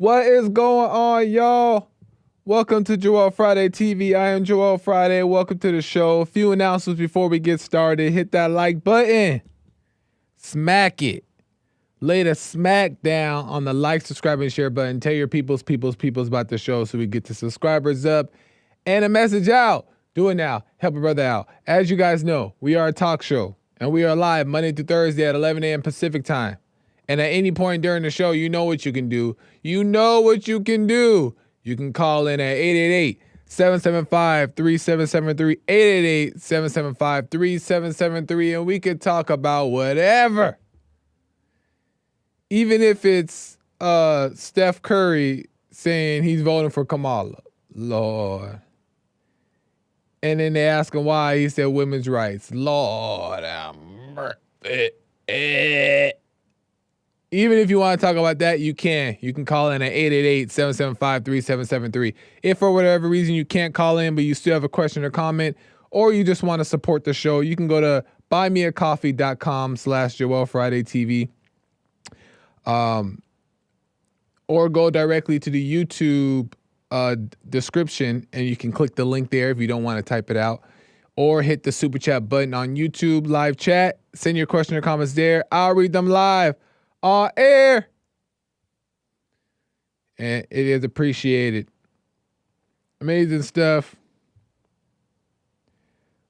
What is going on, y'all? Welcome to Joel Friday TV. I am Joel Friday. Welcome to the show. A few announcements before we get started. Hit that like button. Smack it. Lay the smack down on the like, subscribe, and share button. Tell your peoples about the show so we get the subscribers up and a message out. Do it now. Help a brother out. As you guys know, we are a talk show, and we are live Monday through Thursday at 11 a.m. Pacific time. And at any point during the show, you know what you can do. You can call in at 888-775-3773, 888-775-3773, and we could talk about whatever. Even if it's Steph Curry saying he's voting for Kamala. Lord. And then they ask him why. He said women's rights. Lord. Even if you want to talk about that, you can. You can call in at 888-775-3773. If for whatever reason you can't call in, but you still have a question or comment, or you just want to support the show, you can go to buymeacoffee.com/JoelFridayTV. Or go directly to the YouTube description, and you can click the link there if you don't want to type it out. Or hit the super chat button on YouTube live chat. Send your question or comments there. I'll read them live on air. And it is appreciated. Amazing stuff.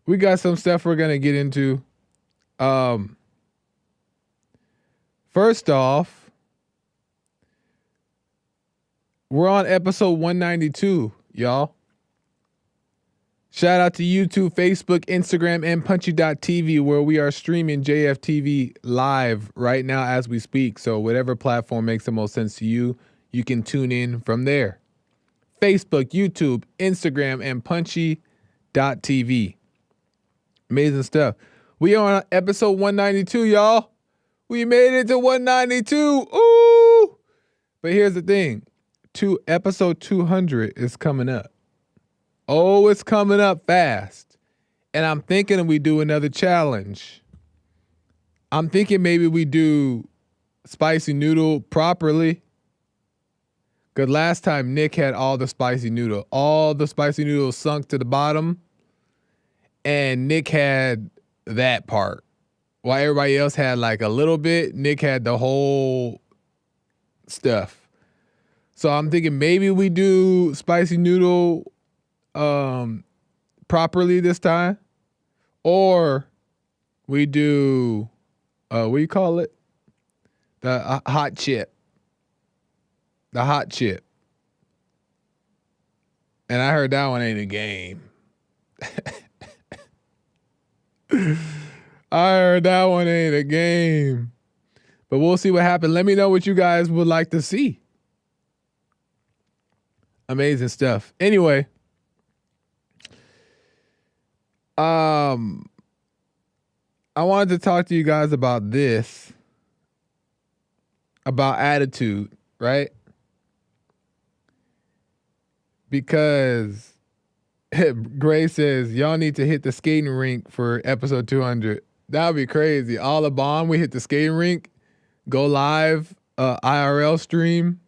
We got some stuff we're going to get into. First off, we're on episode 192, y'all. Shout out to YouTube, Facebook, Instagram, and Punchy.tv, where we are streaming JFTV live right now as we speak. So whatever platform makes the most sense to you, you can tune in from there. Facebook, YouTube, Instagram, and Punchy.tv. Amazing stuff. We are on episode 192, y'all. We made it to 192. Ooh! But here's the thing. Episode 200 is coming up. Oh, it's coming up fast. And I'm thinking we do another challenge. I'm thinking maybe we do spicy noodle properly. Because last time Nick had all the spicy noodles sunk to the bottom. And Nick had that part. While everybody else had like a little bit, Nick had the whole stuff. So I'm thinking maybe we do spicy noodle properly this time, or we do what do you call it? The hot chip. The hot chip. And I heard that one ain't a game. I heard that one ain't a game. But we'll see what happens. Let me know what you guys would like to see. Amazing stuff. Anyway, I wanted to talk to you guys about this, about attitude, right? Because Gray says, y'all need to hit the skating rink for episode 200. That would be crazy. All abound, we hit the skating rink, go live, IRL stream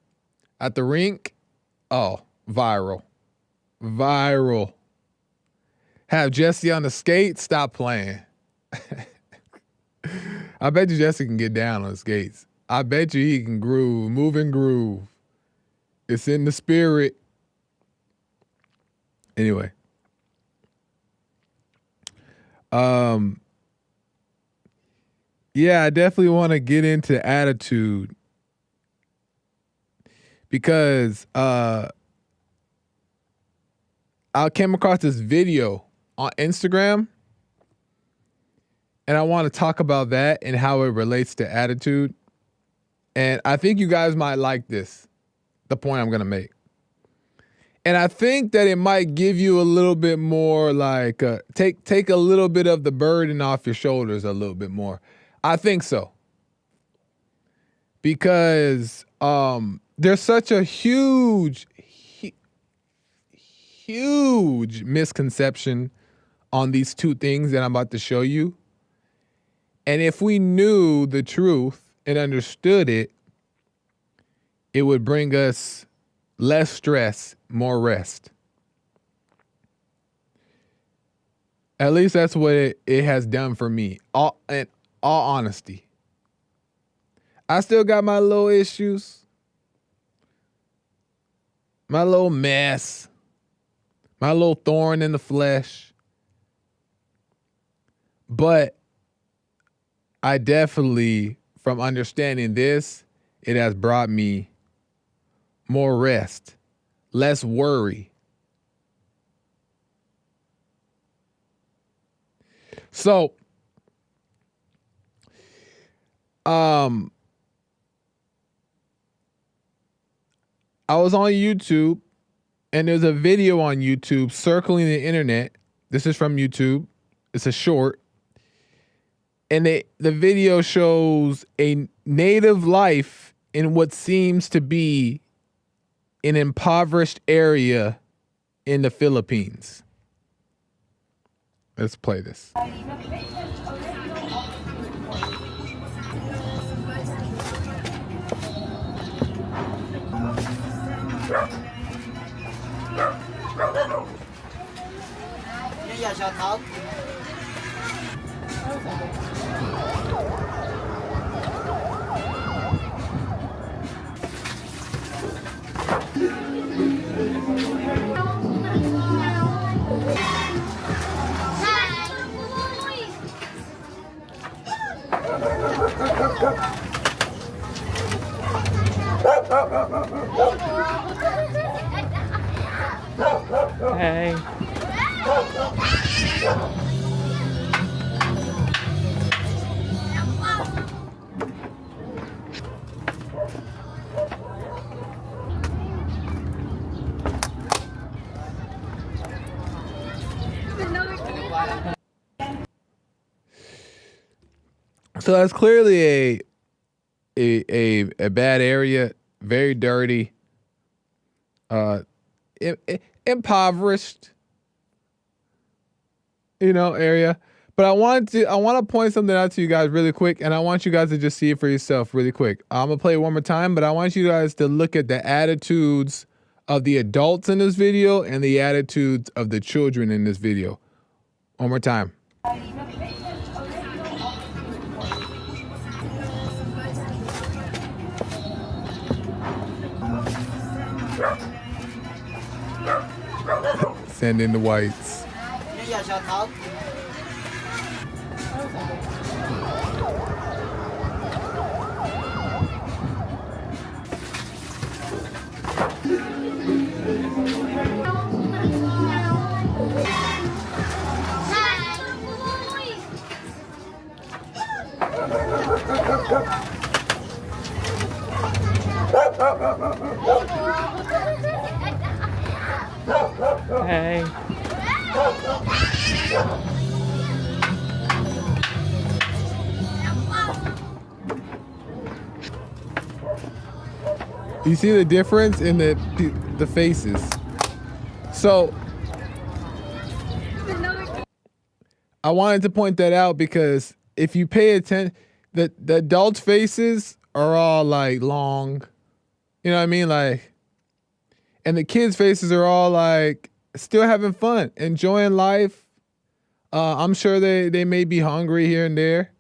at the rink. Oh, viral. Have Jesse on the skates? Stop playing. I bet you Jesse can get down on the skates. I bet you he can move and groove. It's in the spirit. Anyway. Yeah, I definitely want to get into attitude because I came across this video on Instagram, and I want to talk about that and how it relates to attitude. And I think you guys might like this, the point I'm going to make. And I think that it might give you a little bit more like, take a little bit of the burden off your shoulders a little bit more. I think so. Because there's such a huge misconception on these two things that I'm about to show you. And if we knew the truth and understood it, it would bring us less stress, more rest. At least that's what it has done for me. In all honesty. I still got my little issues, my little mess, my little thorn in the flesh. But I definitely, from understanding this, it has brought me more rest, less worry. So, I was on YouTube, and there's a video on YouTube circling the internet. This is from YouTube. It's a short. And the video shows a native life in what seems to be an impoverished area in the Philippines. Let's play this. Hey. So that's clearly a bad area, very dirty, impoverished, area. But I want to point something out to you guys really quick, and I want you guys to just see it for yourself really quick. I'm gonna play it one more time, but I want you guys to look at the attitudes of the adults in this video and the attitudes of the children in this video. One more time. Send in the whites. Hey. You see the difference in the faces. So I wanted to point that out because if you pay attention, the adults' faces are all like long, you know what I mean? Like, and the kids' faces are all like still having fun, enjoying life. I'm sure they may be hungry here and there,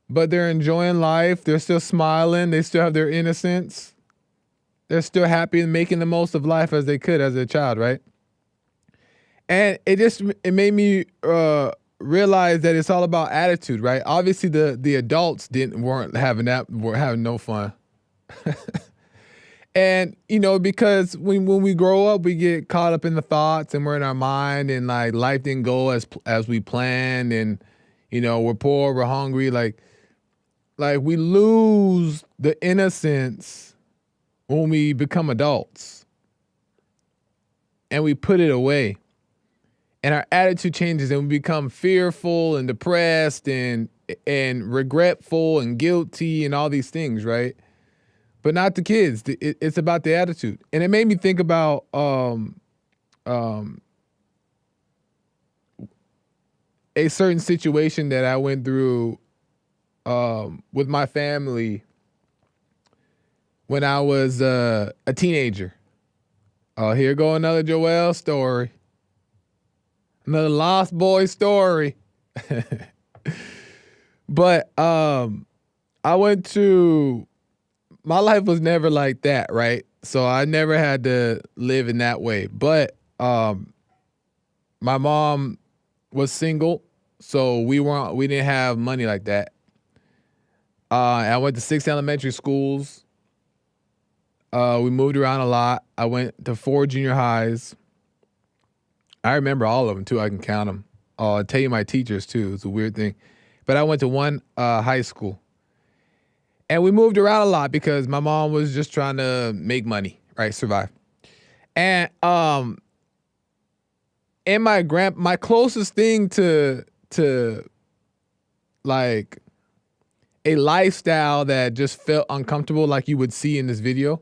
but they're enjoying life. They're still smiling. They still have their innocence. They're still happy and making the most of life as they could as a child, right? And it made me realize that it's all about attitude, right? Obviously, the adults were having no fun. And, because when we grow up, we get caught up in the thoughts and we're in our mind and like life didn't go as we planned and, we're poor, we're hungry. Like we lose the innocence when we become adults and we put it away and our attitude changes and we become fearful and depressed and regretful and guilty and all these things, right? But not the kids. It's about the attitude. And it made me think about a certain situation that I went through with my family when I was a teenager. Oh, here go another Joel story. Another lost boy story. But I went to, my life was never like that, right? So I never had to live in that way. But my mom was single, so we didn't have money like that. I went to 6 elementary schools. We moved around a lot. I went to 4 junior highs. I remember all of them too. I can count them. I'll tell you my teachers too. It's a weird thing. But I went to one high school. And we moved around a lot because my mom was just trying to make money, right? Survive. And my closest thing to like a lifestyle that just felt uncomfortable, like you would see in this video,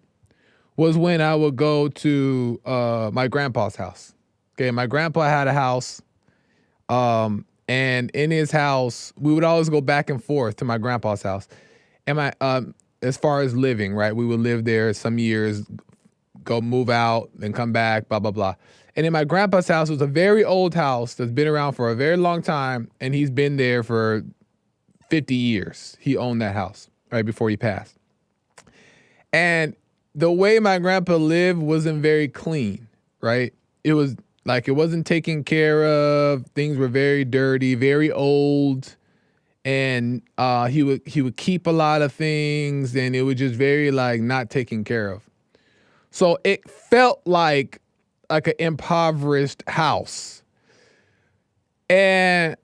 was when I would go to my grandpa's house. Okay, my grandpa had a house, and in his house, we would always go back and forth to my grandpa's house. And as far as living, right, we would live there some years, go move out, then come back, blah, blah, blah. And in my grandpa's house was a very old house that's been around for a very long time, and he's been there for 50 years. He owned that house right before he passed. And the way my grandpa lived wasn't very clean, right? It was like it wasn't taken care of. Things were very dirty, very old. And he would keep a lot of things, and it was just very like not taken care of. So it felt like an impoverished house. And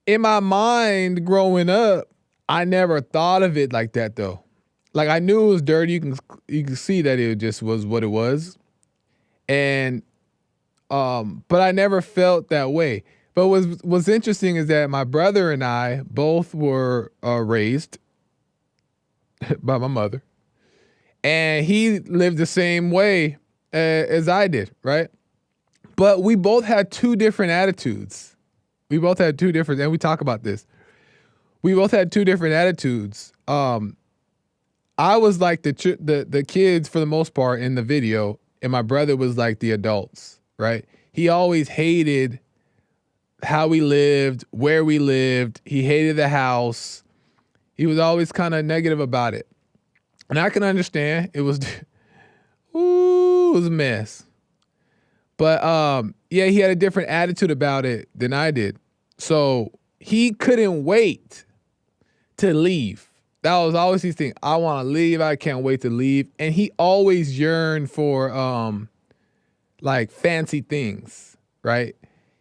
in my mind growing up, I never thought of it like that though. Like I knew it was dirty. You can see that it just was what it was. And but I never felt that way. But what's interesting is that my brother and I both were raised by my mother. And he lived the same way as I did, right? But we both had 2 different attitudes. We both had 2 different, and we talk about this. We both had 2 different attitudes. I was like the kids for the most part in the video, and my brother was like the adults, right? He always hated how we lived, where we lived. He hated the house. He was always kind of negative about it. And I can understand. It was, it was a mess. But yeah, he had a different attitude about it than I did. So he couldn't wait to leave. That was always his thing. I want to leave. I can't wait to leave. And he always yearned for like fancy things, right?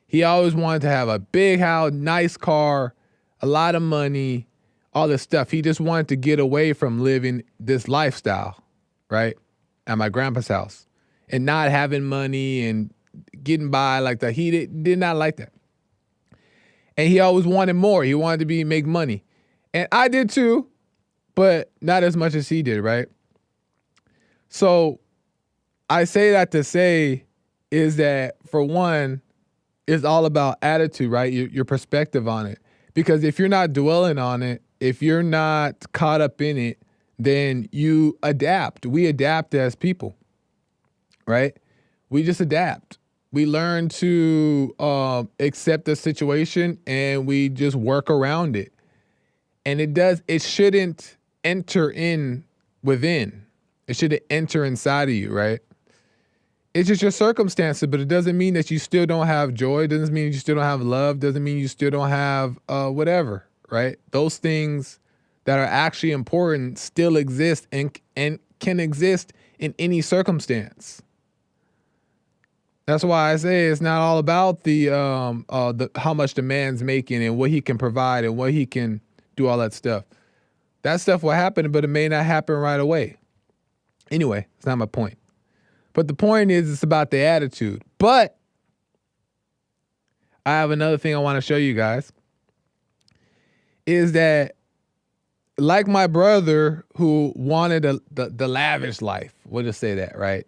He always wanted to have a big house, nice car, a lot of money, all this stuff. He just wanted to get away from living this lifestyle, right? At my grandpa's house and not having money and getting by like that. He did not like that. And he always wanted more. He wanted to make money. And I did too, but not as much as he did, right? So I say that to say is that, for one, it's all about attitude, right? Your perspective on it. Because if you're not dwelling on it, if you're not caught up in it, then you adapt. We adapt as people, right? We just adapt. We learn to accept the situation and we just work around it. And it shouldn't enter within. It shouldn't enter inside of you, right? It's just your circumstances, but it doesn't mean that you still don't have joy. It doesn't mean you still don't have love. Doesn't mean you still don't have whatever, right? Those things that are actually important still exist and can exist in any circumstance. That's why I say it's not all about the how much the man's making and what he can provide and what he can do, all that stuff. That stuff will happen, but it may not happen right away. Anyway, it's not my point. But the point is, it's about the attitude. But I have another thing I want to show you guys. Is that, like my brother who wanted the lavish life, we'll just say that, right?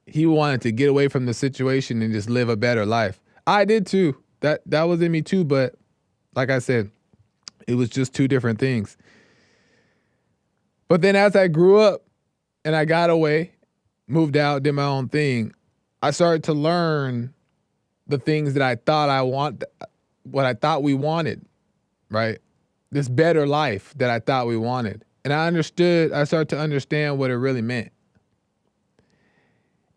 He wanted to get away from the situation and just live a better life. I did too. That was in me too, but like I said, it was just 2 different things. But then as I grew up and I got away, moved out, did my own thing, I started to learn the things that I thought what I thought we wanted, right? This better life that I thought we wanted. And I started to understand what it really meant.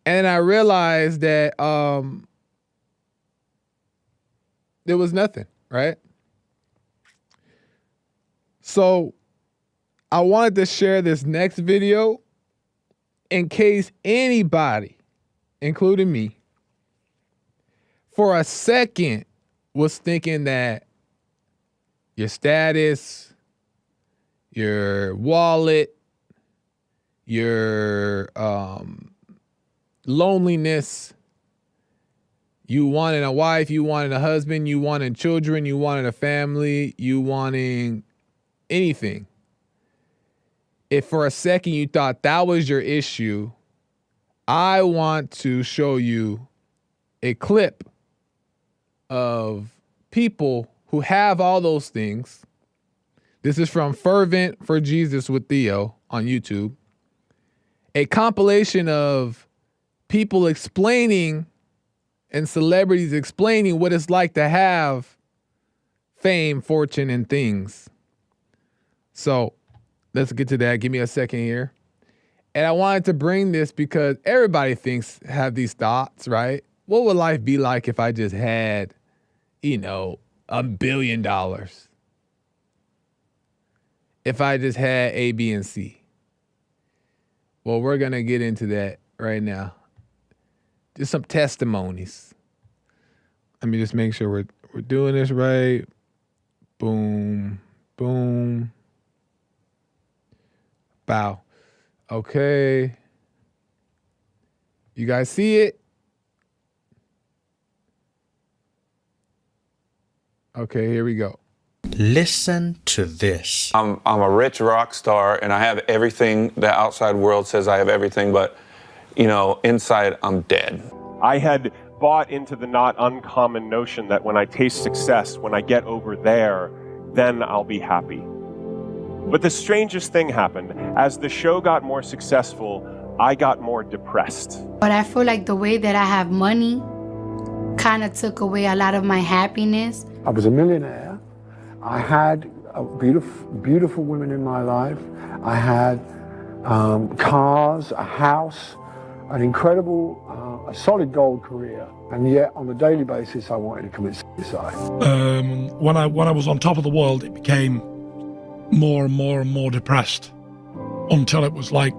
And I realized that there was nothing, right? So I wanted to share this next video in case anybody, including me, for a second was thinking that your status, your wallet, your loneliness, you wanting a wife, you wanting a husband, you wanting children, you wanting a family, you wanting anything. If for a second you thought that was your issue, I want to show you a clip of people who have all those things. This is from Fervent for Jesus with Theo on YouTube. A compilation of people explaining and celebrities explaining what it's like to have fame, fortune, and things. So let's get to that. Give me a second here. And I wanted to bring this because everybody have these thoughts, right? What would life be like if I just had, $1 billion? If I just had A, B, and C? Well, we're going to get into that right now. Just some testimonies. Let me just make sure we're doing this right. Boom, boom. Bow. Okay. You guys see it? Okay, here we go. Listen to this. I'm a rich rock star, and I have everything the outside world says I have everything, but, inside I'm dead. I had bought into the not uncommon notion that when I taste success, when I get over there, then I'll be happy. But the strangest thing happened. As the show got more successful, I got more depressed. But I feel like the way that I have money kind of took away a lot of my happiness. I was a millionaire. I had beautiful women in my life. I had cars, a house, an incredible, a solid gold career. And yet, on a daily basis, I wanted to commit suicide. When I was on top of the world, it became more and more and more depressed until it was like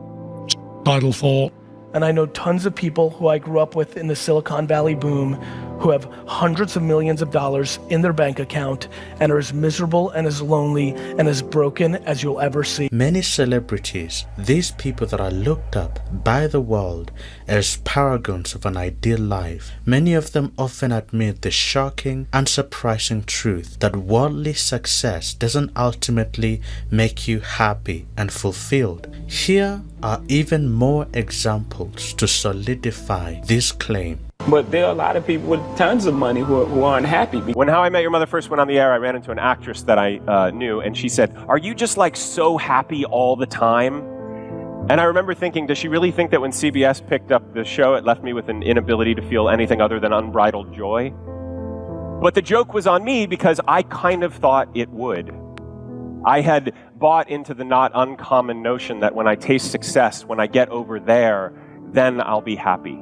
suicidal thought. And I know tons of people who I grew up with in the Silicon Valley boom who have hundreds of millions of dollars in their bank account and are as miserable and as lonely and as broken as you'll ever see. Many celebrities, these people that are looked up by the world as paragons of an ideal life, many of them often admit the shocking and surprising truth that worldly success doesn't ultimately make you happy and fulfilled. Here are even more examples to solidify this claim. But there are a lot of people with tons of money who aren't happy. When How I Met Your Mother first went on the air, I ran into an actress that I knew, and she said, "Are you just like so happy all the time?" And I remember thinking, does she really think that when CBS picked up the show, it left me with an inability to feel anything other than unbridled joy? But the joke was on me because I kind of thought it would. I had bought into the not uncommon notion that when I taste success, when I get over there, then I'll be happy.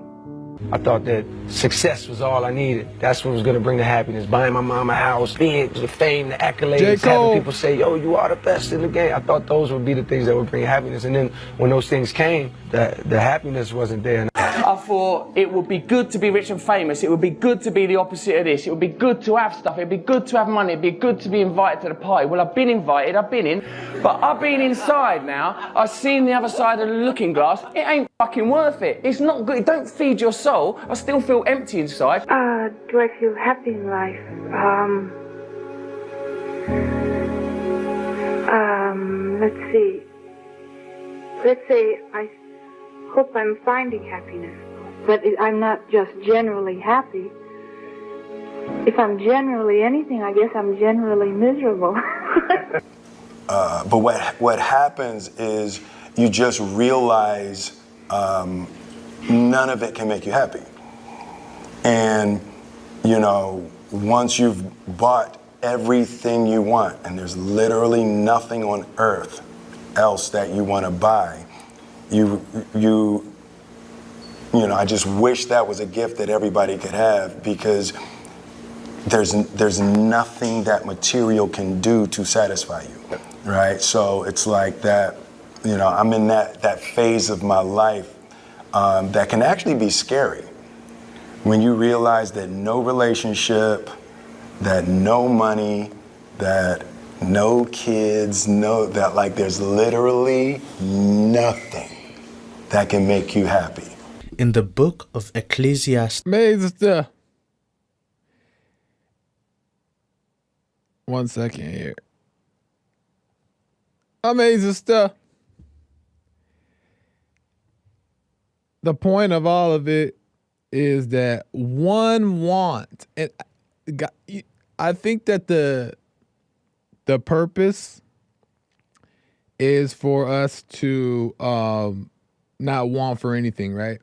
I thought that success was all I needed. That's what was going to bring the happiness. Buying my mom a house, being the fame, the accolades, having people say, "Yo, you are the best in the game." I thought those would be the things that would bring happiness. And then when those things came, the happiness wasn't there. I thought it would be good to be rich and famous. It would be good to be the opposite of this. It would be good to have stuff. It'd be good to have money. It'd be good to be invited to the party. Well, I've been invited. I've been in. But I've been inside now. I've seen the other side of the looking glass. It ain't fucking worth it. It's not good. It don't feed your soul. I still feel empty inside. Do I feel happy in life? Let's see. Let's say I hope I'm finding happiness. But I'm not just generally happy. If I'm generally anything, I guess I'm generally miserable. But what happens is you just realize none of it can make you happy. And, you know, once you've bought everything you want, and there's literally nothing on earth else that you want to buy, you know, I just wish that was a gift that everybody could have, because there's nothing that material can do to satisfy you, right? So it's like that, you know, I'm in that phase of my life that can actually be scary. When you realize that no relationship, that no money, that no kids, that like there's literally nothing that can make you happy. In the book of Ecclesiastes, amazing stuff. One second here. Amazing stuff. The point of all of it is that one want, and I think that the purpose is for us to not want for anything, right?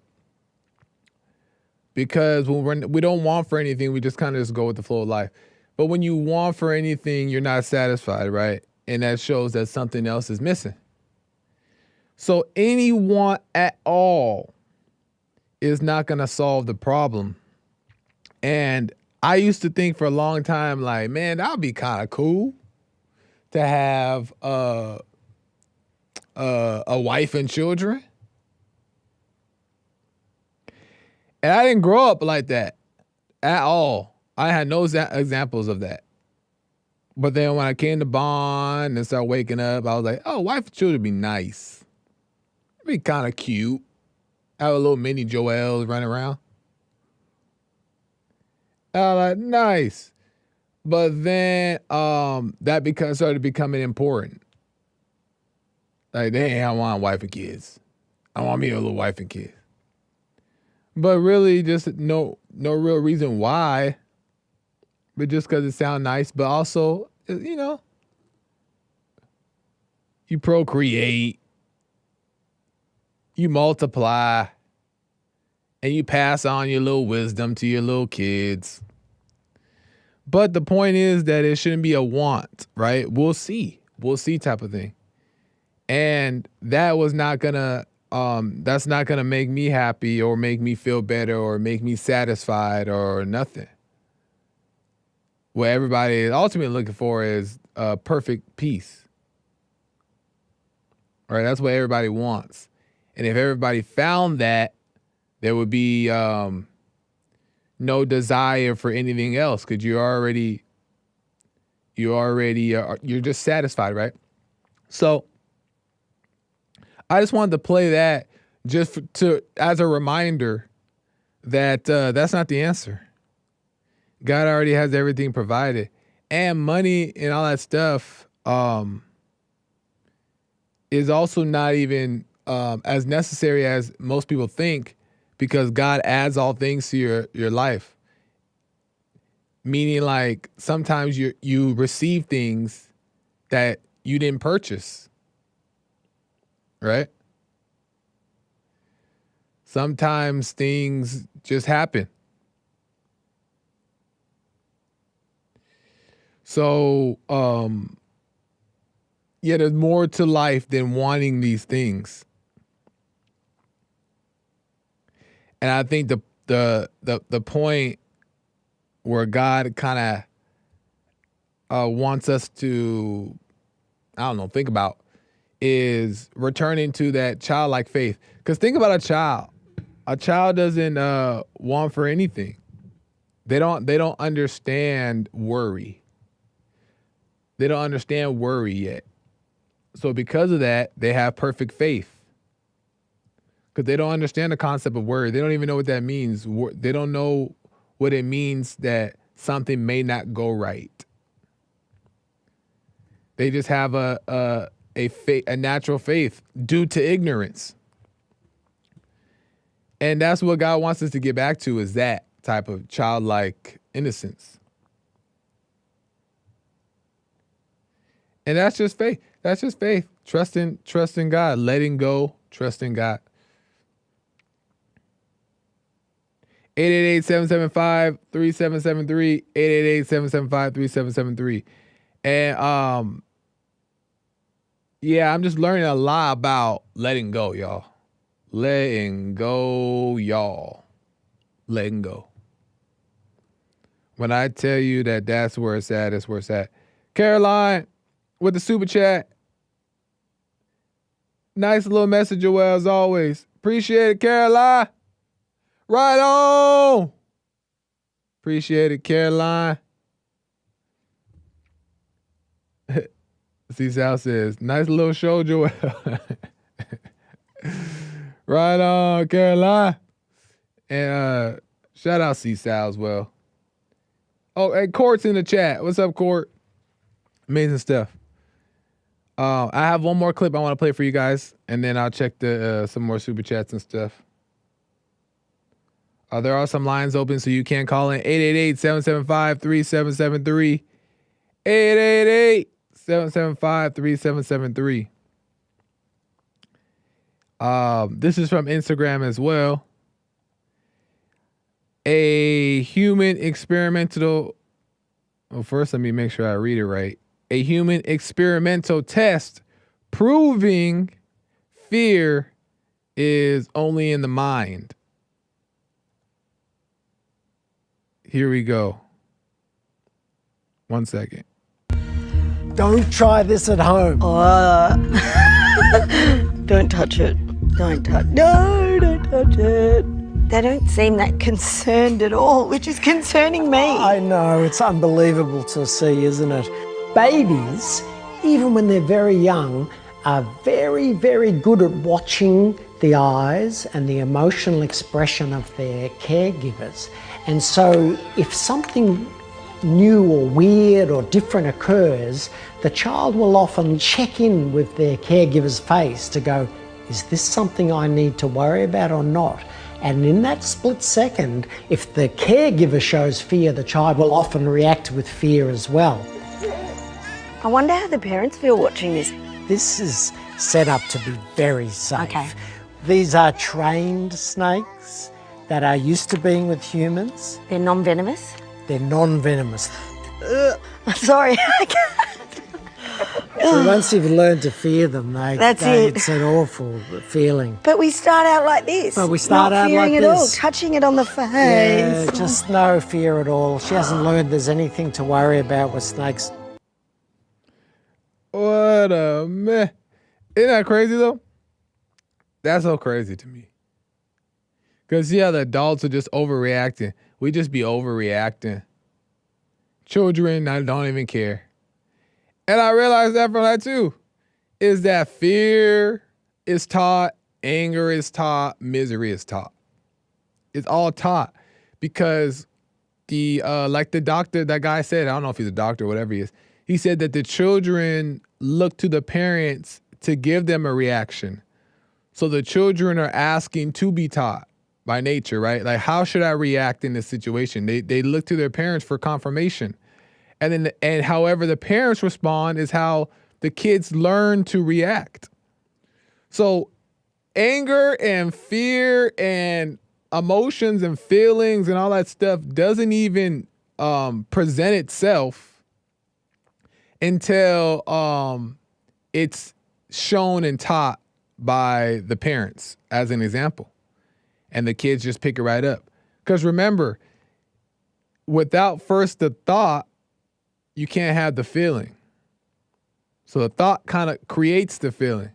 Because when we don't want for anything, we just kind of just go with the flow of life. But when you want for anything, you're not satisfied, right? And that shows that something else is missing. So any want at all is not going to solve the problem. And I used to think for a long time, like, man, that would be kind of cool to have a wife and children. And I didn't grow up like that at all. I had no examples of that. But then when I came to bond and started waking up, I was like, oh, wife and children would be nice. It'd be kind of cute. Have a little mini Joels running around. I was like, nice. But then that started becoming important. Like, dang, I want a wife and kids. I want me a little wife and kids. But really, just no real reason why. But just because it sounds nice. But also, you know, you procreate, you multiply, and you pass on your little wisdom to your little kids. But the point is that it shouldn't be a want, right? We'll see type of thing. And that was not gonna, that's not gonna make me happy or make me feel better or make me satisfied or nothing. What everybody is ultimately looking for is perfect peace. Right? That's what everybody wants. And if everybody found that, there would be no desire for anything else, because you're just satisfied, right? So I just wanted to play that just as a reminder that that's not the answer. God already has everything provided, and money and all that stuff is also not even as necessary as most people think, because God adds all things to your life. Meaning, like, sometimes you receive things that you didn't purchase, right? Sometimes things just happen. So, yeah, there's more to life than wanting these things. And I think the point where God kind of wants us to, think about is returning to that childlike faith. Because think about a child. A child doesn't want for anything. They don't understand worry. They don't understand worry yet. So because of that, they have perfect faith. Because they don't understand the concept of worry. They don't even know what that means. They don't know what it means that something may not go right. They just have a natural faith due to ignorance. And that's what God wants us to get back to, is that type of childlike innocence. And that's just faith. That's just faith. Trusting God, letting go, trusting God. 888-775-3773, 888-775-3773. And yeah, I'm just learning a lot about letting go, y'all. Letting go, y'all. Letting go. When I tell you that that's where it's at, it's where it's at. Caroline with the super chat. Nice little message, Joel, as always. Appreciate it, Caroline. Right on. Appreciate it, Caroline. See, Sal says, nice little show, Joel. Right on, Caroline. And shout out C Sal as well. Oh, hey, Court's in the chat. What's up, Court? Amazing stuff. I have one more clip I want to play for you guys, and then I'll check the some more super chats and stuff. There are some lines open, so you can call in 888-775-3773. 888-775-3773. This is from Instagram as well. A human experimental. Well, first, let me make sure I read it right. A human experimental test proving fear is only in the mind. Here we go. 1 second. Don't try this at home. Don't touch it. Don't touch. No, don't touch it. They don't seem that concerned at all, which is concerning me. I know, it's unbelievable to see, isn't it? Babies, even when they're very young, are very, very good at watching the eyes and the emotional expression of their caregivers. And so if something new or weird or different occurs, the child will often check in with their caregiver's face to go, is this something I need to worry about or not? And in that split second, if the caregiver shows fear, the child will often react with fear as well. I wonder how the parents feel watching this. This is set up to be very safe. Okay. These are trained snakes that are used to being with humans. They're non-venomous? They're non-venomous. I'm sorry, I can't. So once you've learned to fear them, it's an awful feeling. But we start out like this. But we start not out fearing like at all, this. touching it on the face. Yeah, just no fear at all. She hasn't learned there's anything to worry about with snakes. What a mess. Isn't that crazy, though? That's so crazy to me. Because, yeah, the adults are just overreacting. We just be overreacting. Children, I don't even care. And I realized that from that, too, is that fear is taught, anger is taught, misery is taught. It's all taught because like the doctor, that guy said, I don't know if he's a doctor or whatever he is, he said that the children look to the parents to give them a reaction. So the children are asking to be taught by nature, right? Like, how should I react in this situation? They look to their parents for confirmation. And however the parents respond is how the kids learn to react. So anger and fear and emotions and feelings and all that stuff doesn't even present itself until it's shown and taught by the parents as an example. And the kids just pick it right up. Because remember, without first the thought, you can't have the feeling. So the thought kind of creates the feeling.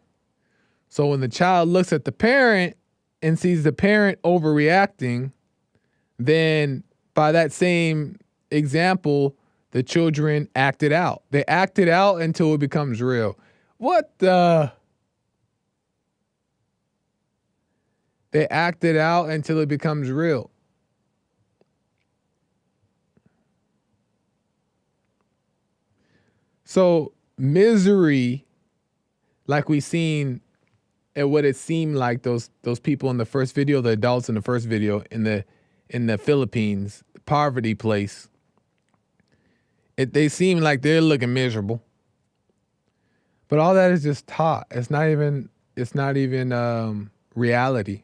So when the child looks at the parent and sees the parent overreacting, then by that same example, the children act it out. They act it out until it becomes real. What the? They act it out until it becomes real. So misery, like we seen and what it seemed like those people in the first video, the adults in the first video in the Philippines, poverty place, they seem like they're looking miserable. But all that is just taught. It's not even reality,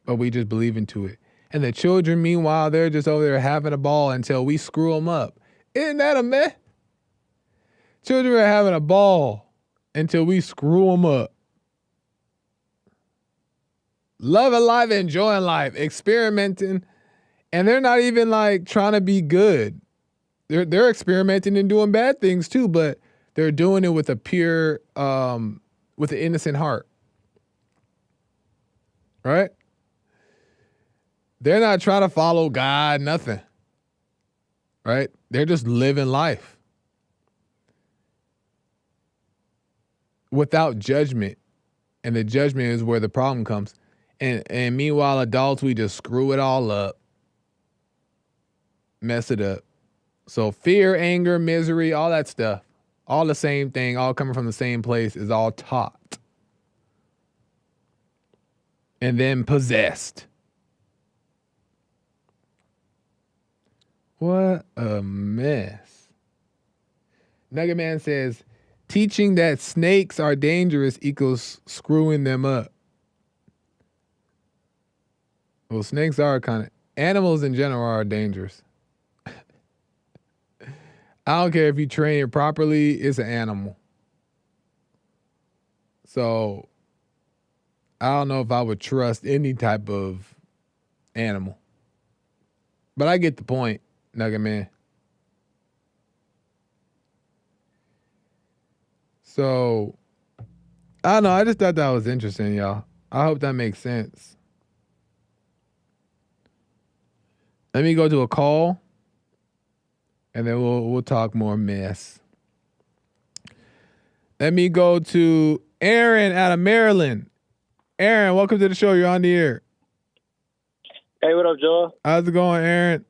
but we just believe into it. And the children, meanwhile, they're just over there having a ball until we screw them up. Isn't that a mess? Children are having a ball until we screw them up. Loving life, enjoying life, experimenting, and they're not even like trying to be good. They're experimenting and doing bad things too, but they're doing it with a pure, with an innocent heart. Right? They're not trying to follow God, nothing. Right? They're just living life without judgment. And the judgment is where the problem comes. And meanwhile, adults, we just screw it all up. Mess it up. So fear, anger, misery, all that stuff, all the same thing, all coming from the same place, is all taught. And then possessed. What a mess. Nugget Man says, teaching that snakes are dangerous equals screwing them up. Well, snakes are animals in general are dangerous. I don't care if you train it properly, it's an animal. So I don't know if I would trust any type of animal. But I get the point, Nugget Man. So, I don't know. I just thought that was interesting, y'all. I hope that makes sense. Let me go to a call, and then we'll talk more mess. Let me go to Aaron out of Maryland. Aaron, welcome to the show. You're on the air. Hey, what up, Joel? How's it going, Aaron?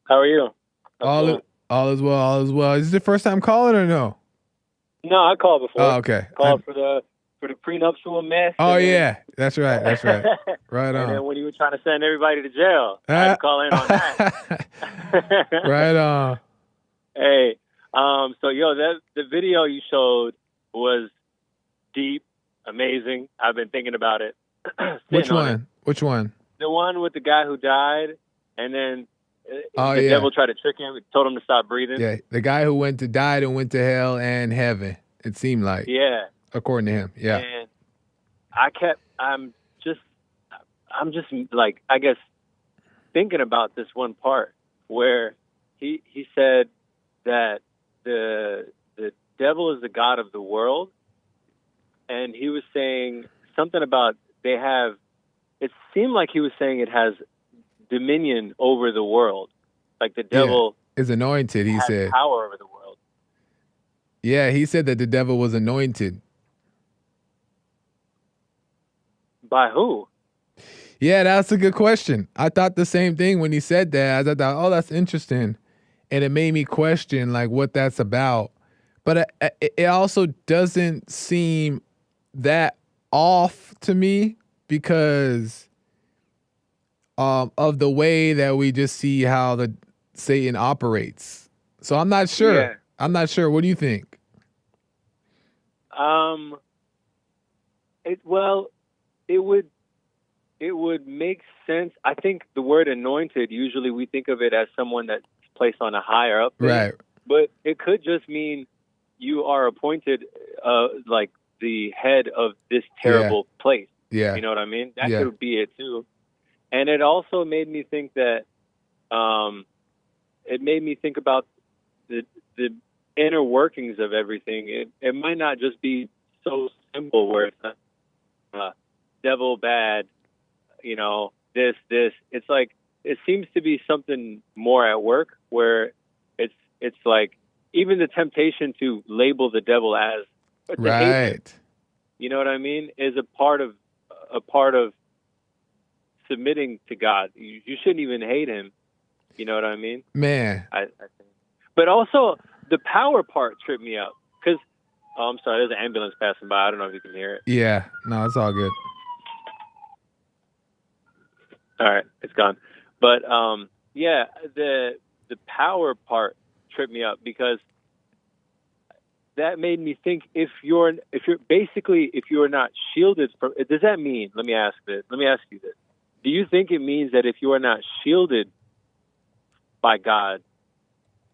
How are you? All is well. All is well. Is this your first time calling or no? No, I called before. Oh, okay. Called for the prenuptial mess. Oh yeah, that's right. That's right. Right on. And then when you were trying to send everybody to jail, I had to call in on that. Right on. Hey, so the video you showed was deep, amazing. I've been thinking about it. Which one? Which one? The one with the guy who died, and then the devil tried to trick him, told him to stop breathing. Yeah, the guy who died and went to hell and heaven. It seemed like. Yeah. According to him, yeah. And I'm just like, I guess, thinking about this one part where he said that the devil is the god of the world, and he was saying something about it seemed like he was saying it has dominion over the world, like the devil is anointed. He said power over the world. Yeah, he said that the devil was anointed. By who? Yeah, that's a good question. I thought the same thing when he said that. I thought, oh, that's interesting. And it made me question like what that's about. But it also doesn't seem that off to me because of the way that we just see how the Satan operates. So I'm not sure. Yeah. I'm not sure. What do you think? It would make sense. I think the word anointed, usually we think of it as someone that's placed on a higher up thing. Right. But it could just mean you are appointed like the head of this terrible place. Yeah. You know what I mean? That could be it too. And it also made me think that it made me think about the inner workings of everything. It might not just be so simple where it's devil bad, this. It's like it seems to be something more at work where it's like even the temptation to label the devil as right. You know what I mean? Is a part of submitting to God. You shouldn't even hate him. You know what I mean? Man. I think. But also the power part tripped me up because I'm sorry, there's an ambulance passing by. I don't know if you can hear it. Yeah. No, it's all good. All right, it's gone. But the power part tripped me up because that made me think if you're not shielded from, does that mean, let me ask you this. Do you think it means that if you are not shielded by God,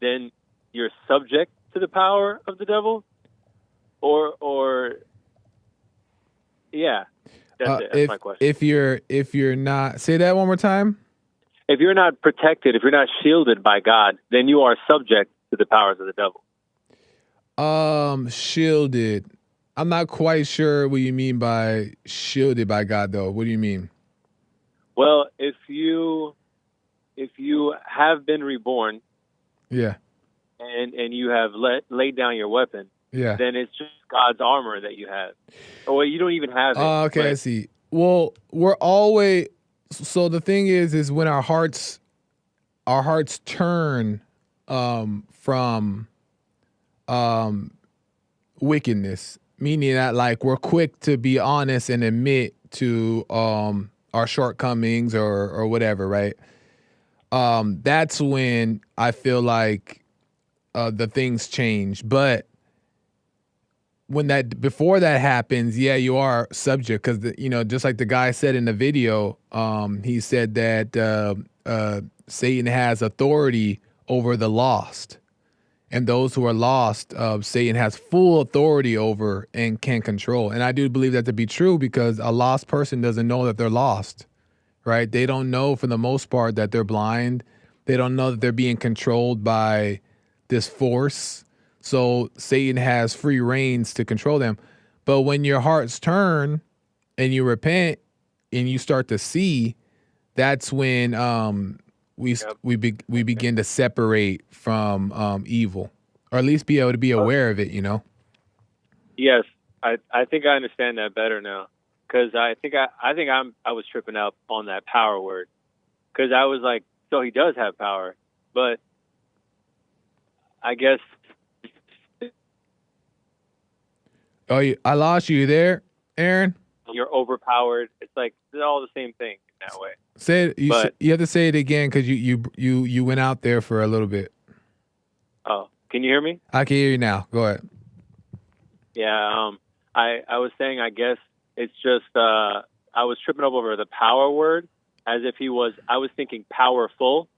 then you're subject to the power of the devil? Or yeah, that's it. That's my question. If you're not, say that one more time. If you're not protected, if you're not shielded by God, then you are subject to the powers of the devil. Shielded. I'm not quite sure what you mean by shielded by God, though. What do you mean? Well, if you have been reborn, yeah, and you have laid down your weapon, yeah, then it's just God's armor that you have. Or you don't even have it. Okay, I see. Well, we're always, so the thing is when our hearts turn from wickedness, meaning that like we're quick to be honest and admit to our shortcomings or whatever, right? That's when I feel like the things change. But before that happens, yeah, you are subject, because just like the guy said in the video, he said that Satan has authority over the lost, and those who are lost, Satan has full authority over and can control. And I do believe that to be true, because a lost person doesn't know that they're lost, right? They don't know, for the most part, that they're blind. They don't know that they're being controlled by this force. So Satan has free reins to control them. But when your hearts turn and you repent and you start to see, that's when we begin to separate from evil, or at least be able to be aware of it, Yes, I think I understand that better now, because I think I was tripping out on that power word, because I was like, so he does have power, but I guess. Oh, I lost you. You there, Aaron? You're overpowered. It's like it's all the same thing in that way. Say it. You have to say it again, because you went out there for a little bit. Oh, can you hear me? I can hear you now. Go ahead. Yeah. I was saying, I guess it's just I was tripping up over the power word, as if I was thinking powerful.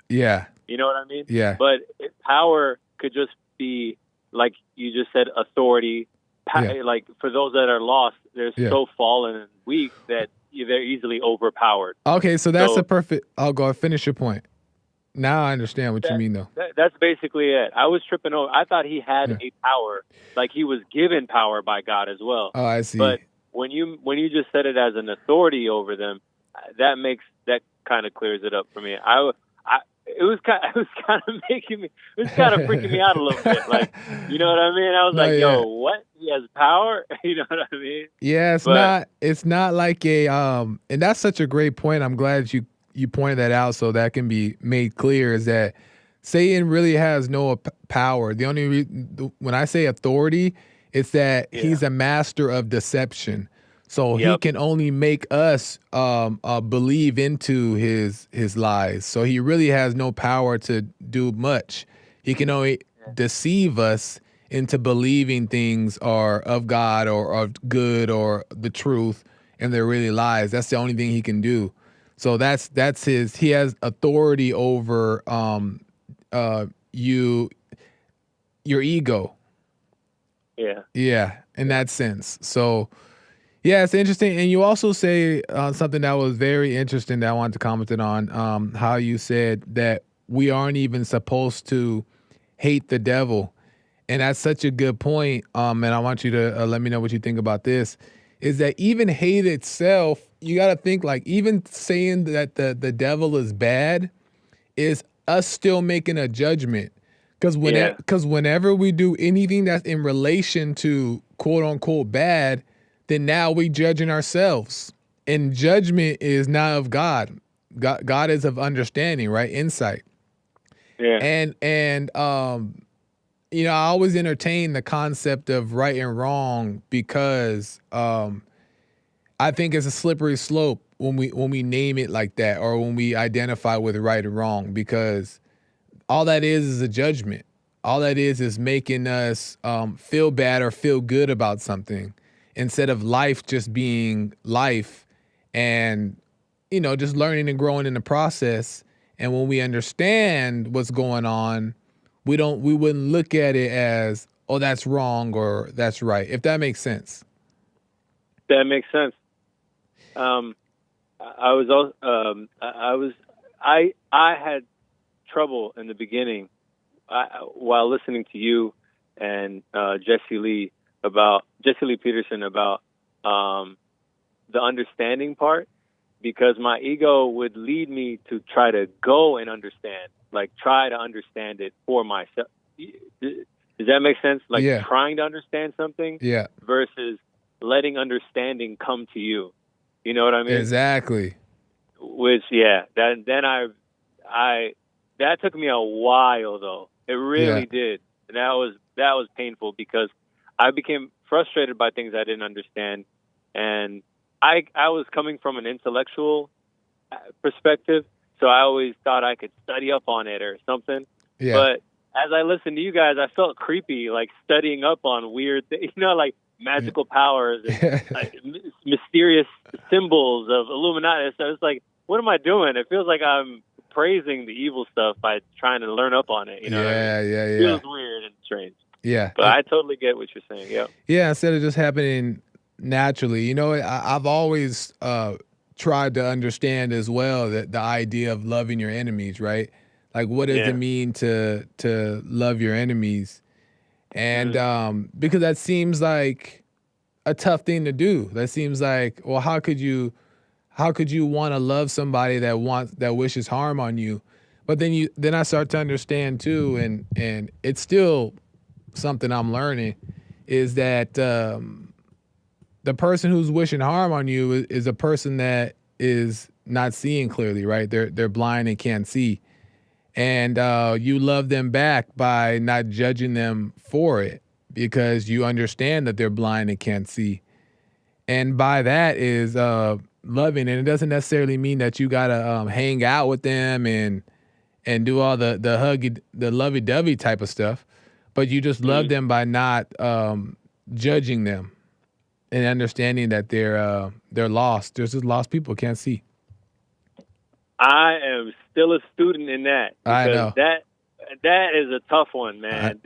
Yeah. You know what I mean? Yeah. But power could just be, like you just said, authority. Like for those that are lost, they're so fallen and weak that they're easily overpowered. Okay, so that's a perfect. I'll go finish your point. Now I understand what you mean, though. That's basically it. I was tripping over. I thought he had a power, like he was given power by God as well. Oh, I see. But when you just said it as an authority over them, that kind of clears it up for me. It was kind of freaking me out a little bit. Like, you know what I mean? I was yo, what? He has power? You know what I mean? Yeah, it's not like and that's such a great point. I'm glad you pointed that out, so that can be made clear, is that Satan really has no power. The only when I say authority, it's that he's a master of deception. So he can only make us believe into his lies. So he really has no power to do much. He can only deceive us into believing things are of God or of good or the truth, and they're really lies. That's the only thing he can do. So that's he has authority over your ego. Yeah. Yeah, in that sense. So yeah, it's interesting. And you also say something that was very interesting that I wanted to comment on, how you said that we aren't even supposed to hate the devil. And that's such a good point. And I want you to let me know what you think about this, is that even hate itself, you got to think, like, even saying that the devil is bad is us still making a judgment. Because whenever we do anything that's in relation to quote unquote bad, then now we judging ourselves. And judgment is not of God. God is of understanding, right? Insight. Yeah. And I always entertain the concept of right and wrong, because I think it's a slippery slope when we name it like that, or when we identify with right and wrong, because all that is a judgment. all that is making us feel bad or feel good about something instead of life just being life and, you know, just learning and growing in the process. And when we understand what's going on, we wouldn't look at it as, oh, that's wrong or that's right, if that makes sense. That makes sense. I had trouble in the beginning while listening to you and Jesse Lee Peterson about the understanding part, because my ego would lead me to try to go and understand, like try to understand it for myself. Does that make sense? Like trying to understand something versus letting understanding come to you. You know what I mean? Exactly. Which, that took me a while though. It really did. And that was painful because I became frustrated by things I didn't understand. And I was coming from an intellectual perspective, so I always thought I could study up on it or something. Yeah. But as I listened to you guys, I felt creepy, like studying up on weird things, you know, like magical powers and like, mysterious symbols of Illuminati. So it's like, what am I doing? It feels like I'm praising the evil stuff by trying to learn up on it. You know what I mean? It feels weird and strange. Yeah. But I totally get what you're saying. Yeah. Yeah, instead of just happening naturally. You know, I've always tried to understand as well that the idea of loving your enemies, right? Like, what does it mean to love your enemies? And because that seems like a tough thing to do. That seems like, well, how could you want to love somebody that wishes harm on you? But then I start to understand too, and it's still something I'm learning, is that the person who's wishing harm on you is a person that is not seeing clearly, right? They're blind and can't see. And you love them back by not judging them for it because you understand that they're blind and can't see. And by that is loving. And it doesn't necessarily mean that you got to hang out with them and do all the lovey-dovey type of stuff. But you just love them by not judging them and understanding that they're lost. There's just lost people can't see. I am still a student in that. I know. That is a tough one, man.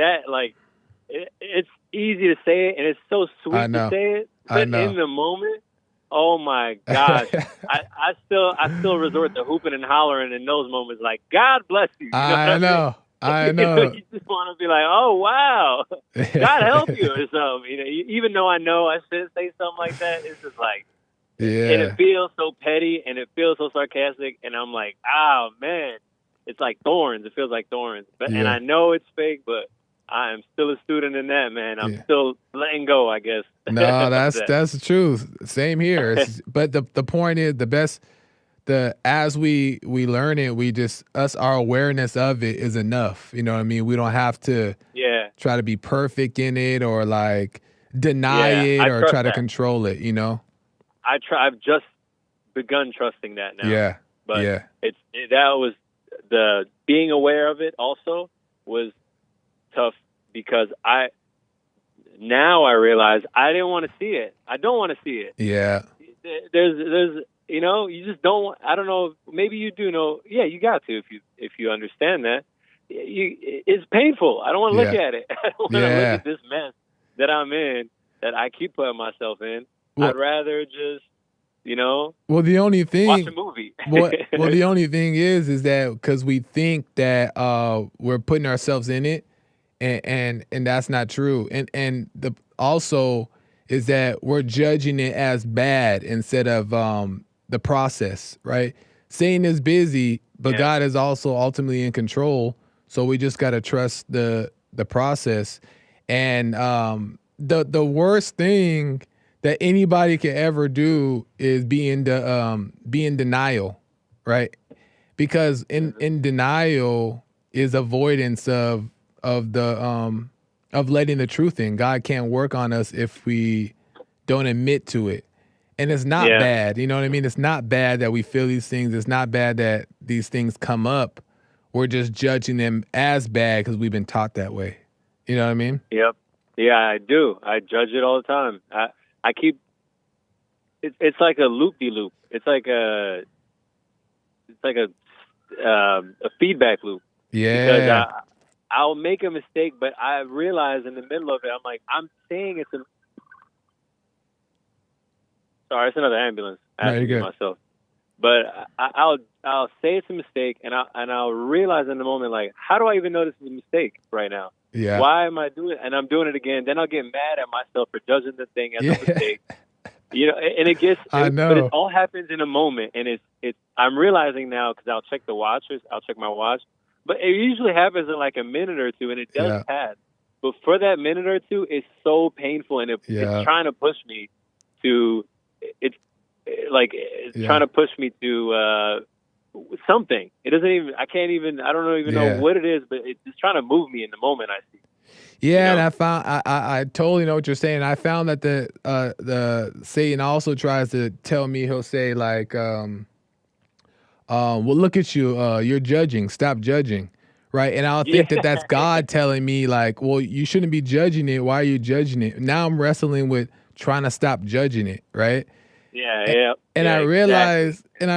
It's easy to say it, and it's so sweet to say it, but in the moment, oh my gosh, I still resort to hooping and hollering in those moments. Like, God bless you. You know I know. You just want to be like, oh wow, God help you or something. You know, even though I know I shouldn't say something like that, it's just like. Yeah. And it feels so petty and it feels so sarcastic, and I'm like, oh man, it's like thorns. It feels like thorns. And I know it's fake, but I am still a student in that, man. I'm still letting go, I guess. No, that's the truth. Same here. But the point is, as we learn it, our awareness of it is enough. You know what I mean? We don't have to try to be perfect in it or like deny it or try to control it, you know? I've just begun trusting that now. Yeah. But that was the being aware of it also was tough because I realize I didn't want to see it. I don't want to see it. Yeah. There's you know, you just don't. I don't know. Maybe you do know. Yeah, you got to if you understand that. It's painful. I don't want to look at it. I don't want to look at this mess that I'm in that I keep putting myself in. Well, I'd rather just, you know, the only thing, watch a movie. The only thing is that because we think that we're putting ourselves in it, and that's not true. And the also is that we're judging it as bad instead of the process, right? Satan is busy, but God is also ultimately in control. So we just got to trust the process. And the worst thing that anybody can ever do is be in denial, right? Because in denial is avoidance of letting the truth in. God can't work on us if we don't admit to it. And it's not bad, you know what I mean? It's not bad that we feel these things. It's not bad that these things come up we're just judging them as bad because we've been taught that way. You know what I mean? Yep. Yeah, I do. I judge it all the time. I keep. It's like a loop-de-loop. It's like a feedback loop. Yeah. Because I'll make a mistake, but I realize in the middle of it, I'm like, I'm saying it's a. Sorry, it's another ambulance. No, you're good. Myself. But I'll say it's a mistake, and I'll realize in the moment, like, how do I even know this is a mistake right now? Yeah. Why am I doing it? And I'm doing it again. Then I'll get mad at myself for judging the thing as a mistake. You know, and it gets. I know. But it all happens in a moment, and it's. I'm realizing now because I'll check I'll check my watch, but it usually happens in like a minute or two, and it does pass. But for that minute or two, it's so painful, and it's trying to push me to. It's trying to push me to something. It doesn't even. I can't even. I don't even know what it is, but it's just trying to move me in the moment. I see. Yeah, and I found I totally know what you're saying. I found that the Satan also tries to tell me. He'll say like, well, look at you. You're judging. Stop judging. Right. And I'll think that that's God telling me like, well, you shouldn't be judging it. Why are you judging it? Now I'm wrestling with trying to stop judging it. Right. Yeah. And I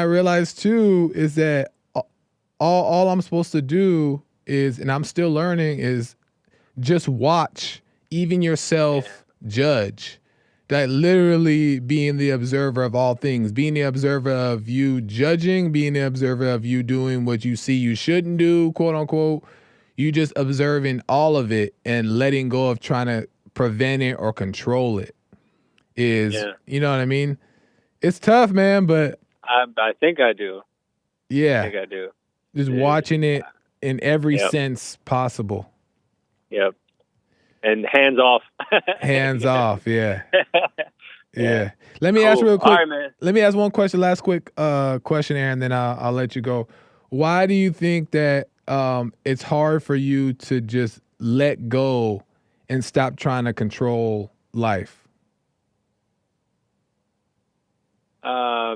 realized too is that all I'm supposed to do is, and I'm still learning, is just watch, even yourself judge. That literally being the observer of all things, being the observer of you judging, being the observer of you doing what you see you shouldn't do, quote unquote. You just observing all of it and letting go of trying to prevent it or control it is, you know what I mean? It's tough, man, but I think I do. Yeah. I think I do. Just watching it in every sense possible. Yep. And hands off. Hands off, yeah. Yeah. Let me ask real quick. All right, man. Let me ask one question, last quick question, Aaron, then I'll let you go. Why do you think that it's hard for you to just let go and stop trying to control life?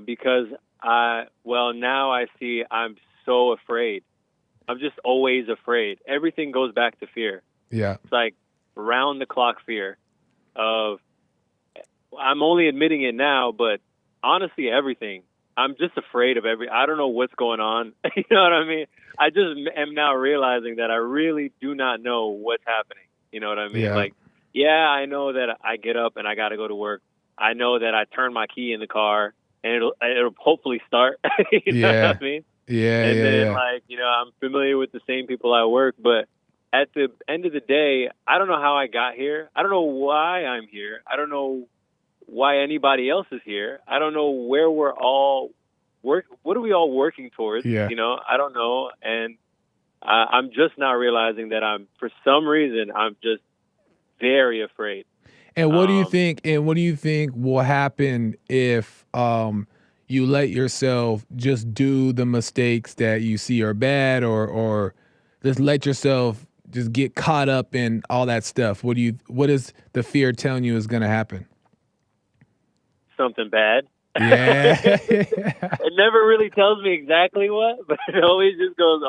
Because now I see I'm so afraid. I'm just always afraid. Everything goes back to fear. Yeah. It's like round the clock fear of, I'm only admitting it now, but honestly, everything. I'm just afraid of I don't know what's going on. You know what I mean? I just am now realizing that I really do not know what's happening. You know what I mean? Yeah. Like, I know that I get up and I got to go to work. I know that I turn my key in the car and it'll hopefully start. You know what I mean? Yeah. And then I'm familiar with the same people I work, but at the end of the day, I don't know how I got here. I don't know why I'm here. I don't know why anybody else is here. I don't know where we're all what are we all working towards? Yeah. You know, I don't know. And I'm just now realizing that for some reason, I'm just very afraid. And what do you think? And what do you think will happen if you let yourself just do the mistakes that you see are bad, or just let yourself just get caught up in all that stuff? What is the fear telling you is going to happen? Something bad. Yeah. It never really tells me exactly what, but it always just goes,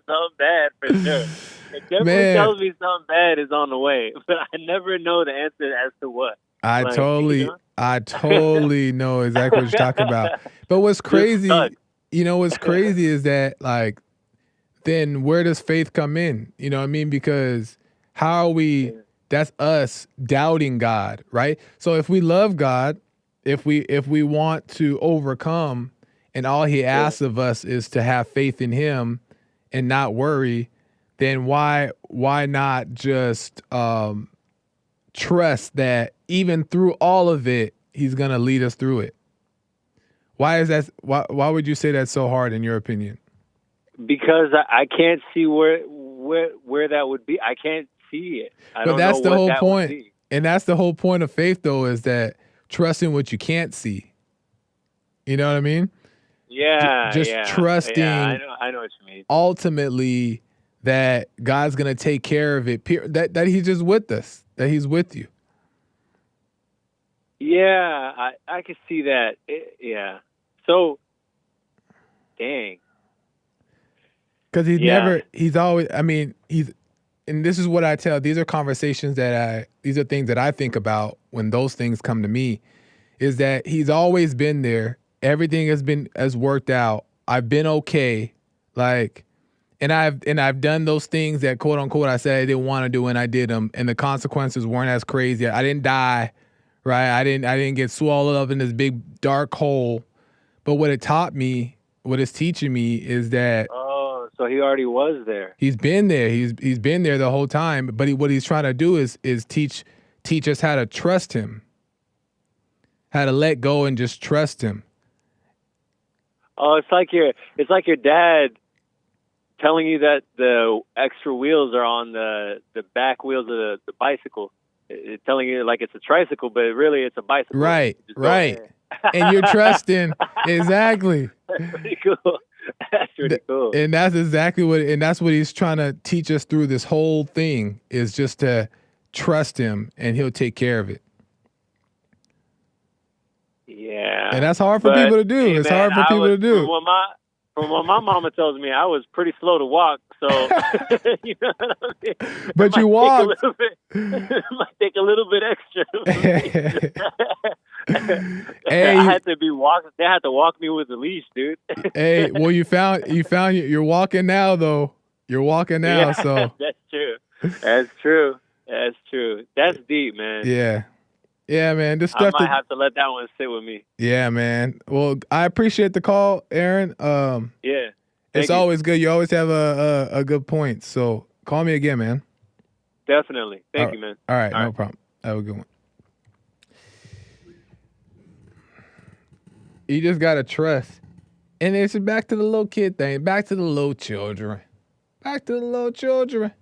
something bad for sure. It definitely tells me something bad is on the way, but I never know the answer as to what. I totally know exactly what you're talking about. But what's crazy, what's crazy is that, like, then where does faith come in? You know what I mean? Because how are we, that's us doubting God, right? So if we love God, if we want to overcome, and all he asks of us is to have faith in him and not worry, then why not just trust that even through all of it, he's gonna lead us through it? Why is that? Why would you say that's so hard in your opinion? Because I can't see where that would be. I can't see it. But that's the whole point. And that's the whole point of faith, though, is that trusting what you can't see. You know what I mean? Yeah. Just trusting. Yeah, I know what you mean. Ultimately, that God's gonna take care of it. That he's just with us. That he's with you. Yeah, I can see that. So, dang. Because he's always, I mean, and this is what I tell, these are conversations these are things that I think about when those things come to me, is that he's always been there. Everything has worked out. I've been okay. Like, and I've done those things that quote unquote I said I didn't want to do, and I did them, and the consequences weren't as crazy. I didn't die, right? I didn't get swallowed up in this big dark hole. But what it taught me, what it's teaching me, is that so he already was there. He's been there. He's been there the whole time. But what he's trying to do is teach us how to trust him, how to let go and just trust him. Oh, it's like your dad telling you that the extra wheels are on the back wheels of the bicycle. It's telling you like it's a tricycle, but really it's a bicycle. Right, right. And you're trusting. Exactly. That's pretty cool. That's pretty cool. And that's exactly that's what he's trying to teach us through this whole thing, is just to trust him and he'll take care of it. Yeah. And that's hard for people to do. It's hard for people to do. From what my mama tells me, I was pretty slow to walk, so you know what I mean? But you walked. It might take a little bit extra. Hey, I had to be walking. They had to walk me with a leash, dude. Hey, well, you're walking now, though. You're walking now, so that's true. That's true. That's true. That's deep, man. Yeah, man. This stuff. I might have to let that one sit with me. Yeah, man. Well, I appreciate the call, Aaron. Yeah. It's always good. You always have a good point. So call me again, man. Definitely. Thank you, man. All right, no problem. Have a good one. You just gotta trust. And it's back to the little kid thing. Back to the little children. Back to the little children.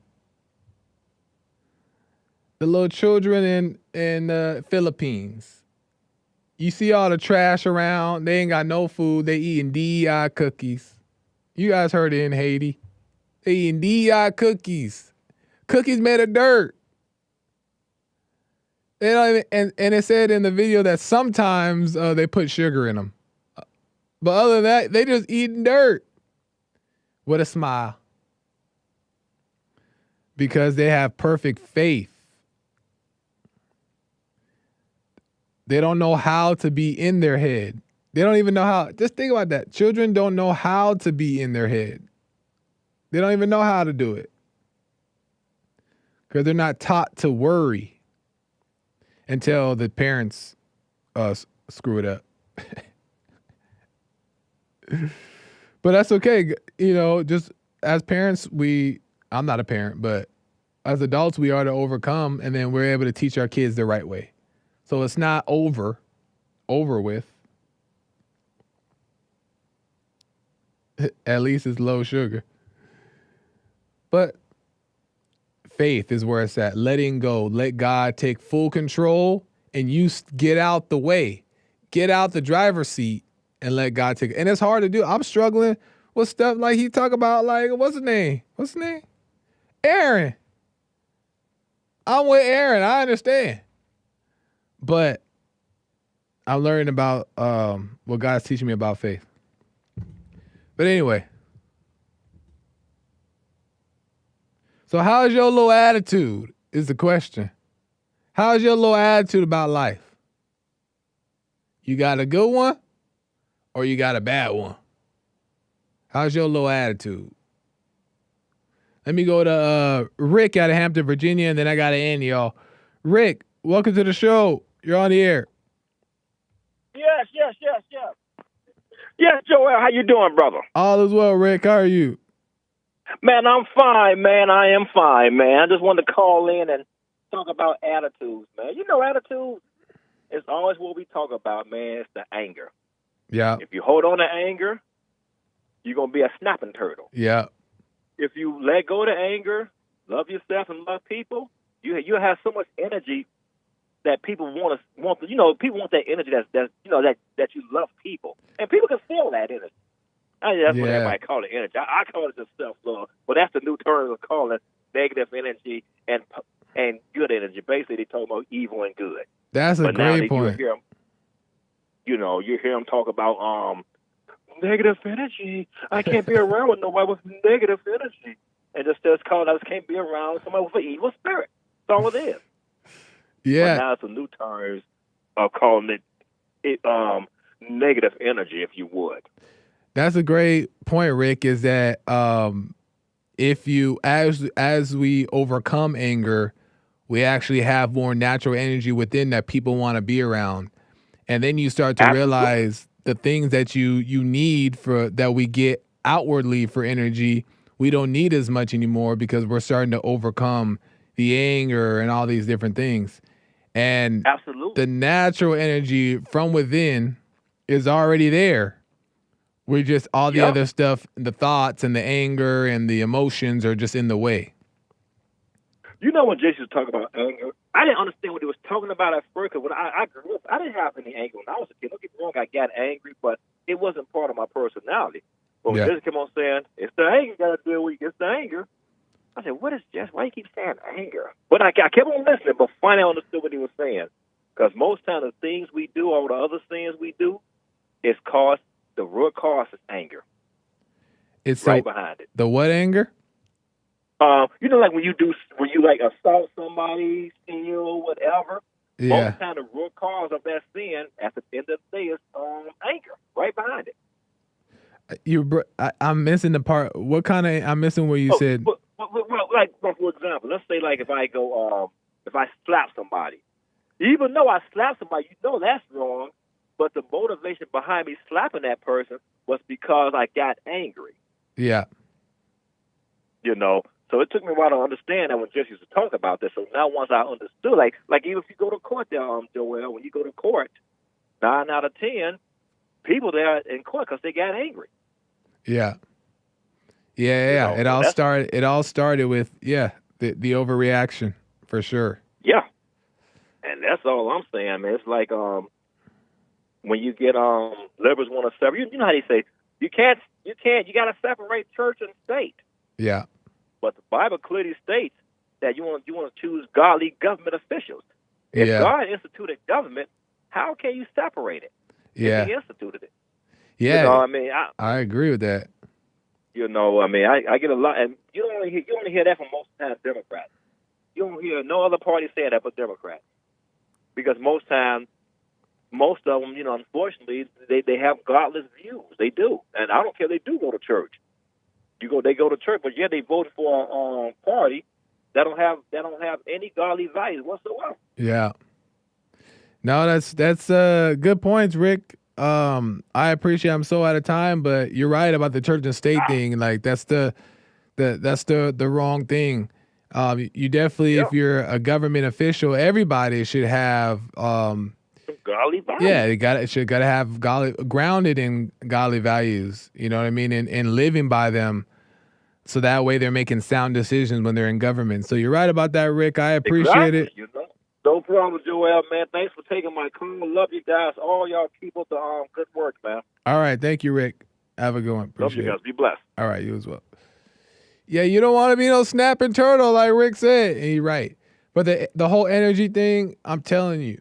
The little children in the Philippines. You see all the trash around. They ain't got no food. They eating DEI cookies. You guys heard it in Haiti. They eating DEI cookies. Cookies made of dirt. They don't even, and it said in the video that sometimes they put sugar in them. But other than that, they just eating dirt with a smile. Because they have perfect faith. They don't know how to be in their head. They don't even know how. Just think about that. Children don't know how to be in their head. They don't even know how to do it. Because they're not taught to worry until the parents screw it up. But that's okay. You know, just as parents, I'm not a parent, but as adults, we are to overcome, and then we're able to teach our kids the right way. So it's not over with. At least it's low sugar. But faith is where it's at. Letting go. Let God take full control, and you get out the way. Get out the driver's seat and let God take it. And it's hard to do. I'm struggling with stuff like he talk about, like, what's his name? Aaron. I'm with Aaron. I understand. But I'm learning about what God's teaching me about faith. But anyway. So how's your little attitude is the question. How's your little attitude about life? You got a good one or you got a bad one? How's your little attitude? Let me go to Rick out of Hampton, Virginia, and then I got to end, y'all. Rick, welcome to the show. You're on the air. Yes. Yes, Joel, how you doing, brother? All is well, Rick. How are you? Man, I'm fine, man. I am fine, man. I just wanted to call in and talk about attitudes, man. You know, attitude is always what we talk about, man. It's the anger. Yeah. If you hold on to anger, you're going to be a snapping turtle. Yeah. If you let go of the anger, love yourself and love people, you have so much energy that people want. You know, people want that energy that you love people, and people can feel that energy. That's what everybody call it, energy. I call it just self-love, but that's the new term of calling negative energy and good energy. Basically, they talk about evil and good. That's a great point. You hear them talk about negative energy. I can't be around with nobody with negative energy. And just calling, I just can't be around somebody with an evil spirit. That's all it is. Yeah. But now some new terms are calling it negative energy, if you would. That's a great point, Rick, is that if you, as we overcome anger, we actually have more natural energy within that people want to be around. And then you start to realize the things that you need for that we get outwardly for energy, we don't need as much anymore because we're starting to overcome the anger and all these different things. And the natural energy from within is already there. We're just all the other stuff, the thoughts and the anger and the emotions are just in the way. You know, when Jason was talking about anger, I didn't understand what he was talking about at first. Because when I grew up, I didn't have any anger when I was a kid. Don't get me wrong, I got angry, but it wasn't part of my personality. But when Jason came on saying, it's the anger you got to deal with, it's the anger. I said, what is Jess? Why do you keep saying anger? But I kept on listening, but finally I understood what he was saying. Because most times the things we do, all the other things we do, is cause, the root cause is anger. It's right behind it. The what anger? You know, like when you like assault somebody, steal, whatever. Yeah. Most time the root cause of that sin at the end of the day is anger, right behind it. I'm missing the part. What kind of? I'm missing where you said. Well, like for example, let's say like if I go, if I slap somebody, even though I slap somebody, you know that's wrong, but the motivation behind me slapping that person was because I got angry. Yeah. You know, so it took me a while to understand that when Jesse used to talk about this. So now once I understood, like even if you go to court there, Joel, when you go to court, 9 out of 10 people there in court because they got angry. Yeah. Yeah. You know, It all started with the overreaction for sure. Yeah. And that's all I'm saying, man. It's like when you get liberals want to separate. You know how they say you got to separate church and state. Yeah. But the Bible clearly states that you want to choose godly government officials. If God instituted government, how can you separate it? Yeah. If He instituted it. Yeah. You know, I mean, I agree with that. You know, I mean, I get a lot, and you only hear that from most times Democrats. You don't hear no other party saying that but Democrats, because most times, most of them, you know, unfortunately, they have godless views. They do, and I don't care. They do go to church. They go to church, but they vote for a party that don't have any godly values whatsoever. Yeah. No, that's good points, Rick. I appreciate I'm so out of time, but you're right about the church and state thing. Like that's the wrong thing. You definitely, if you're a government official, everybody should have godly values. Yeah, it should have grounded in godly values. You know what I mean? And living by them. So that way they're making sound decisions when they're in government. So you're right about that, Rick. I appreciate it. You know? No problem, Joel, man. Thanks for taking my call. Love you guys. All y'all keep up the good work, man. All right. Thank you, Rick. Have a good one. Love you guys. Be blessed. All right. You as well. Yeah, you don't want to be no snapping turtle like Rick said. And you're right. But the whole energy thing, I'm telling you.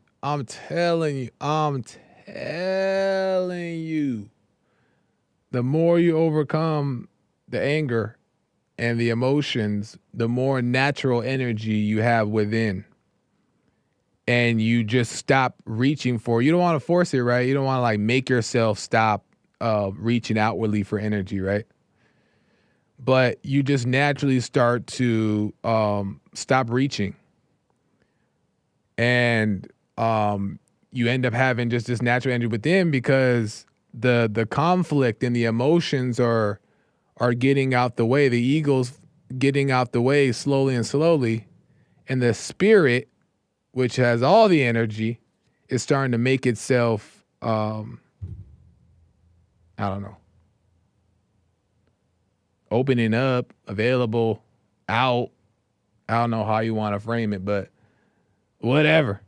The more you overcome the anger and the emotions, the more natural energy you have within. And you just stop reaching for, you don't want to force it, right? You don't want to like make yourself stop reaching outwardly for energy, right? But you just naturally start to stop reaching. And you end up having just this natural energy within because the conflict and the emotions are getting out the way. The ego's getting out the way slowly and slowly. And the spirit, which has all the energy, is starting to make itself, I don't know, opening up, available, out. I don't know how you want to frame it, but whatever.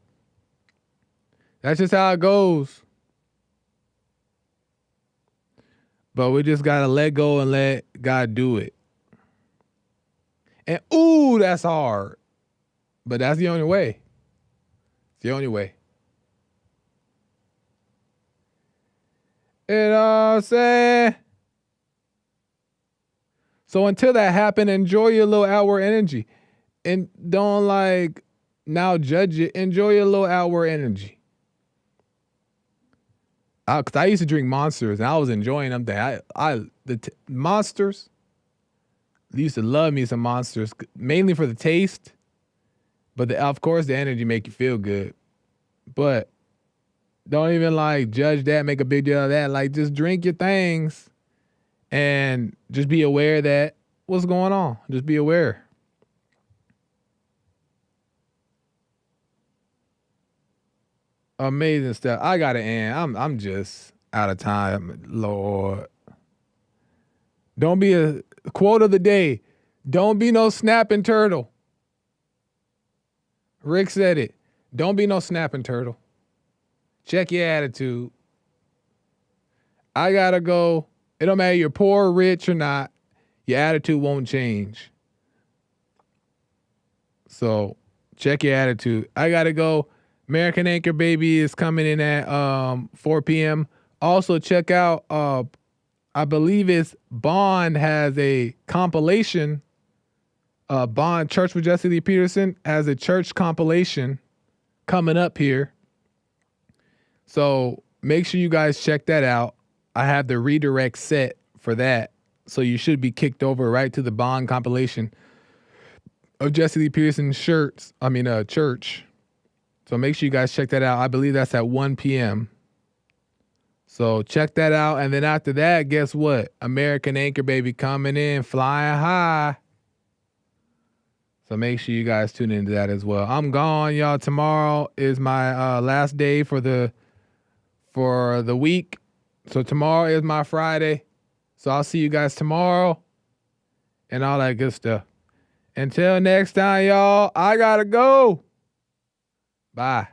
That's just how it goes. But we just got to let go and let God do it. And, ooh, that's hard. But that's the only way. It's the only way. You know what I'm saying? So until that happen, enjoy your little outward energy. And don't like now judge it. Enjoy your little outward energy. Cause I used to drink Monsters and I was enjoying them. Monsters. I used to love me some Monsters, mainly for the taste. But of course the energy make you feel good. But don't even like judge that, make a big deal of that. Like just drink your things and just be aware that what's going on. Just be aware. Amazing stuff. I gotta end. I'm just out of time, Lord. Don't be a quote of the day. Don't be no snapping turtle. Rick said it. Don't be no snapping turtle. Check your attitude. I gotta go. It don't matter you're poor, rich, or not. Your attitude won't change. So check your attitude. I gotta go. American Anchor Baby is coming in at 4 p.m. Also check out, I believe it's Bond has a compilation. Bond Church with Jesse Lee Peterson has a church compilation coming up here. So make sure you guys check that out. I have the redirect set for that. So you should be kicked over right to the Bond compilation of Jesse Lee Peterson's church. So make sure you guys check that out. I believe that's at 1 p.m. So check that out. And then after that, guess what? American Anchor Baby coming in, flying high. So make sure you guys tune into that as well. I'm gone, y'all. Tomorrow is my last day for the week. So tomorrow is my Friday. So I'll see you guys tomorrow and all that good stuff. Until next time, y'all, I gotta go. Bye.